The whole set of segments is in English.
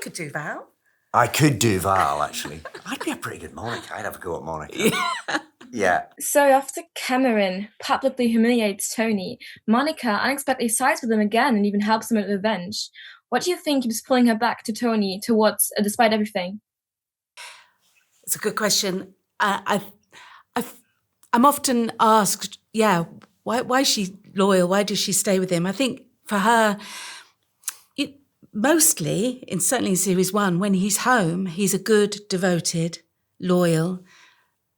could do Val. I could do Val, actually. I'd be a pretty good Monica. I'd have a go at Monica. Yeah. So after Cameron publicly humiliates Tony, Monica unexpectedly sides with him again and even helps him with revenge. What do you think keeps pulling her back to Tony towards, despite everything? It's a good question. I'm often asked, why is she loyal? Why does she stay with him? I think for her, mostly, certainly in series 1, when he's home, he's a good, devoted, loyal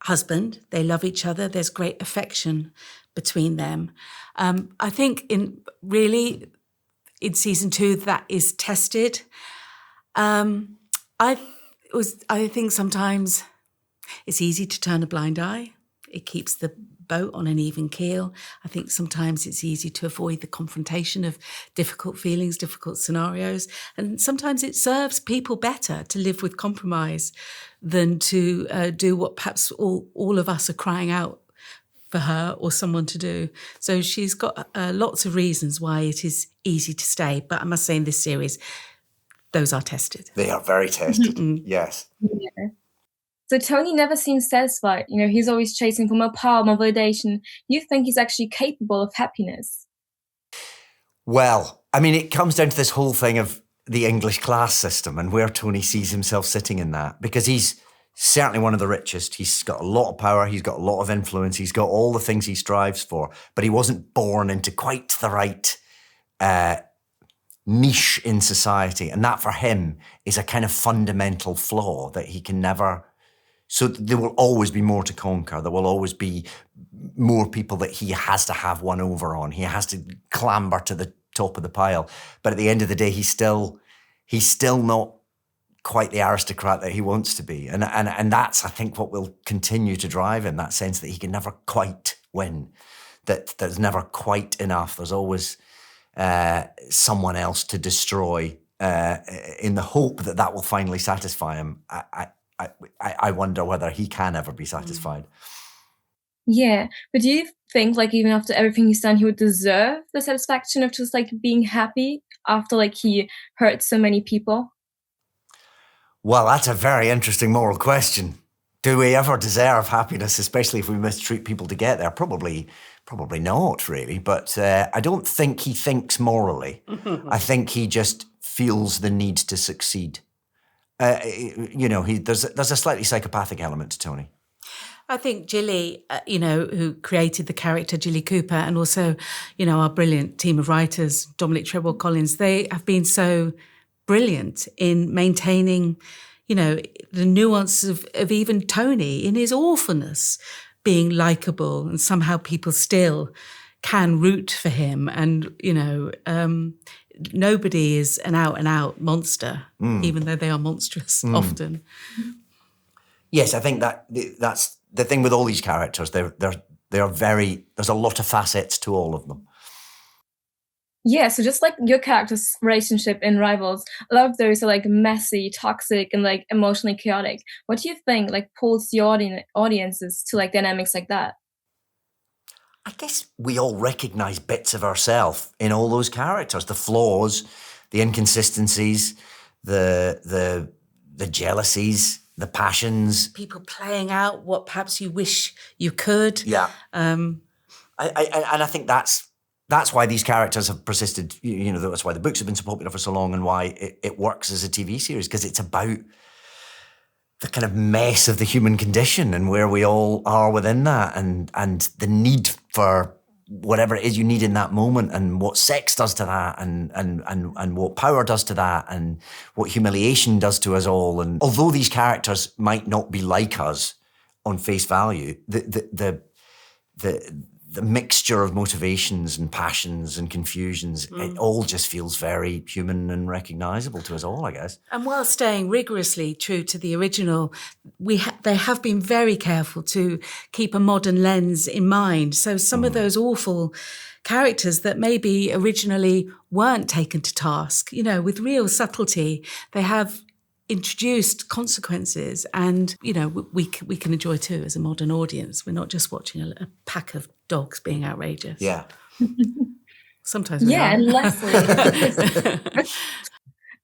husband. They love each other. There's great affection between them. I think in season 2 that is tested. I think sometimes it's easy to turn a blind eye. It keeps the boat on an even keel. I think sometimes it's easy to avoid the confrontation of difficult feelings, difficult scenarios. And sometimes it serves people better to live with compromise than to do what perhaps all of us are crying out for her or someone to do. So she's got lots of reasons why it is easy to stay. But I must say in this series, those are tested. They are very tested, yes. Yeah. So Tony never seems satisfied. He's always chasing for more power, more validation. You think he's actually capable of happiness? Well, I mean, it comes down to this whole thing of the English class system and where Tony sees himself sitting in that, because he's certainly one of the richest. He's got a lot of power. He's got a lot of influence. He's got all the things he strives for, but he wasn't born into quite the right niche in society. And that for him is a kind of fundamental flaw that he can never... So there will always be more to conquer. There will always be more people that he has to have one over on. He has to clamber to the top of the pile. But at the end of the day, he's still not quite the aristocrat that he wants to be. And that's, I think, what will continue to drive him, that sense that he can never quite win, that there's never quite enough. There's always someone else to destroy in the hope that will finally satisfy him. I wonder whether he can ever be satisfied. Yeah, but do you think, even after everything he's done, he would deserve the satisfaction of just, being happy after, he hurt so many people? Well, that's a very interesting moral question. Do we ever deserve happiness, especially if we mistreat people to get there? Probably not, really. But I don't think he thinks morally. I think he just feels the need to succeed. There's a slightly psychopathic element to Tony. I think Gilly, who created the character Gilly Cooper, and also, our brilliant team of writers, Dominic Treadwell-Collins, they have been so brilliant in maintaining, the nuance of even Tony in his awfulness being likeable, and somehow people still can root for him. And, nobody is an out-and-out monster, even though they are monstrous often. Yes, I think that's the thing with all these characters. They're very... There's a lot of facets to all of them. Yeah, so just like your character's relationship in Rivals, a lot of those are messy, toxic, and emotionally chaotic. What do you think pulls the audiences to dynamics like that? I guess we all recognise bits of ourselves in all those characters, the flaws, the inconsistencies, the jealousies, the passions. People playing out what perhaps you wish you could. Yeah. I think that's why these characters have persisted, that's why the books have been so popular for so long and why it works as a TV series, because it's about the kind of mess of the human condition and where we all are within that, and the need for whatever it is you need in that moment, and what sex does to that, and what power does to that, and what humiliation does to us all. And although these characters might not be like us on face value, the mixture of motivations and passions and confusions, it all just feels very human and recognisable to us all, I guess. And while staying rigorously true to the original, they have been very careful to keep a modern lens in mind. So some of those awful characters that maybe originally weren't taken to task, with real subtlety, they have introduced consequences, and we can enjoy too as a modern audience. We're not just watching a pack of dogs being outrageous. Yeah. Sometimes we are. And Leslie.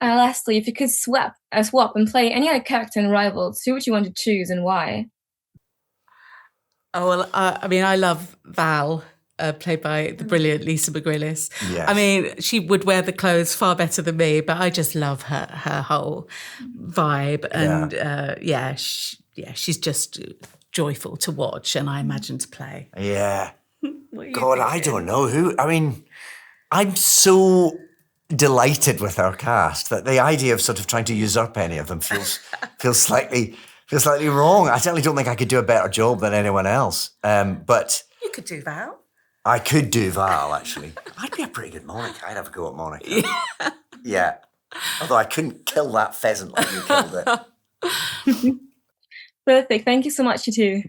Lastly, if you could swap and play any other character in Rivals, who would you want to choose and why? Oh, well, I mean, I love Val, played by the brilliant Lisa McGrillis. Yes. I mean, she would wear the clothes far better than me, but I just love her whole vibe. And she's just joyful to watch and I imagine to play. Yeah. What are you God, I thinking? don't know who. I mean, I'm so delighted with our cast that the idea of sort of trying to usurp any of them feels slightly wrong. I certainly don't think I could do a better job than anyone else. But You could do Val. I could do Val, actually. I'd be a pretty good Monica. I'd have a go at Monica. Yeah. Although I couldn't kill that pheasant like you killed it. Perfect. Thank you so much, you two.